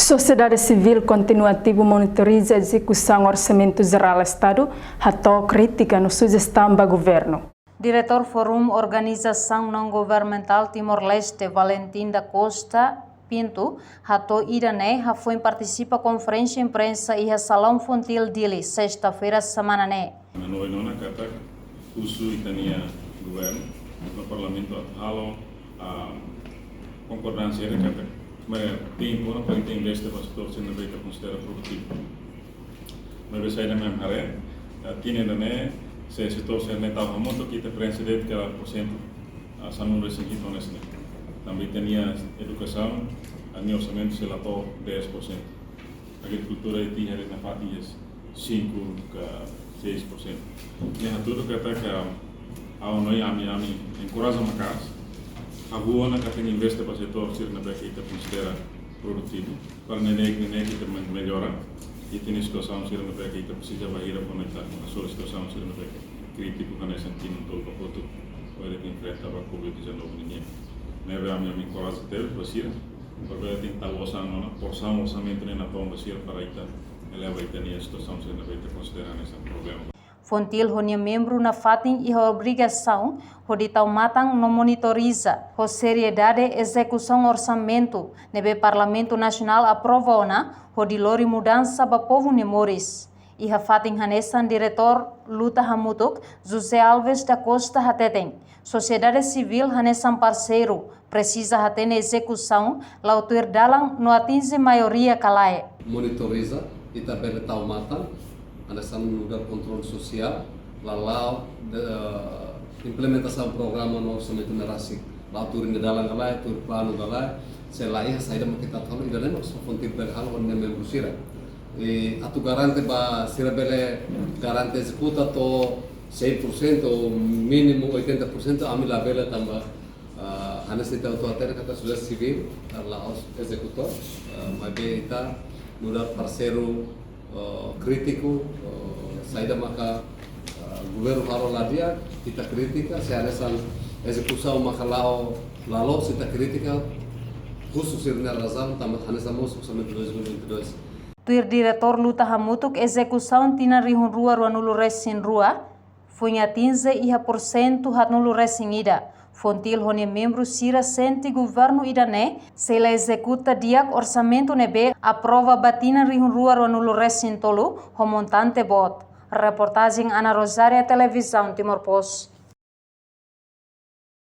Sociedade Civil continuativo monitoriza a execução do Orçamento Geral do Estado, ratou crítica no sugestão do governo. Diretor Fórum Organização Não-Governamental Timor-Leste, Valentim da Costa Pinto, ratou irané, foi participa conferência imprensa e salão fontil dele, sexta-feira, semana né. Na nona kata usu itania governo no parlamento halo concordância de kata mas tempo na para investir para setor sendo bem considera produtivo mas você ainda mesmo hare tinha né se setor sendo metal muito que te presidente que era por cento a samun recente honestamente também tinha educação a meu orçamento se lá 10%. Agricultura e tinha na fatias 5 6%. E a tudo que está a noi ami encoraja uma casa. A rua na que tem investe para setor ser na beca que considera produtivo para neném que também melhora e tem situação ser na beca que precisa vai ir a conectar com a sua situação ser na beca crítico que nesse sentido todo para outro vai ter que enfrentar a COVID-19 ninguém. Neve a minha encoraja ter você porque tem tal orçamento na pão você para ita eleva ita a situação ser na beca considerar esse problema. Fontil honia membro na fatin e a obrigação de tal matang no monitoriza a seriedade execução orçamento nebe Parlamento Nacional aprova na de lori mudança ba povo nemores e a fatin hanesan diretor luta hamutuk José Alves da Costa hateten sociedade civil hanesan parceiro precisa haten execução lautur dalang no atinge maioria kalai monitoriza e tabela tal matang ada lugar controle social, lalau implementação programa no orçamento narasi, lau turin de dalang galai, tur plano galai, selain saída kita tahu ida nem só fonte berhal on membro sira. E atu garante ba sira bele garante executa to 100% ou mínimo 80% amila bele tamba anesteta autoater kata sudah civil laos executor, mas ita lugar parceiro crítico, saída maka governo haro ladia kita kritika seharusnya execução maka lalu kita kritika khusus irna razam tambah hanesa mosuk sampai 2022. Tuir diretor luta hamutuk execução tina rihun rua nulu resin rua funya 15% hat nulu resin ida. Fontil honia membro sira senti governo idane se la executa diak orçamento nebe aprova batina rihun rua nulu resin tolu ho montante bot. Reportagem Ana Rosária Televisão Timor Post.